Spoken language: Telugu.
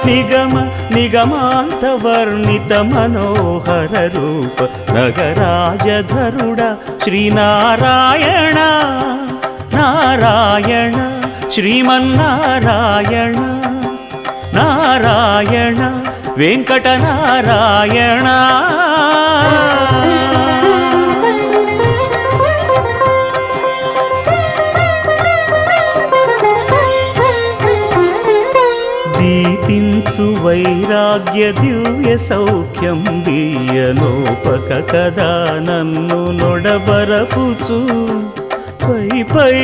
నిగమ నిగమాంత వర్ణిత మనోహర రూప నగరాజధరుడ శ్రీనారాయణ నారాయణ శ్రీమన్నారాయణ నారాయణ వెంకటనారాయణ. దీపించు వైరాగ్య దివ్య సౌఖ్యం దీయనోపక కదా నన్ను నొడబరపుచు పై పై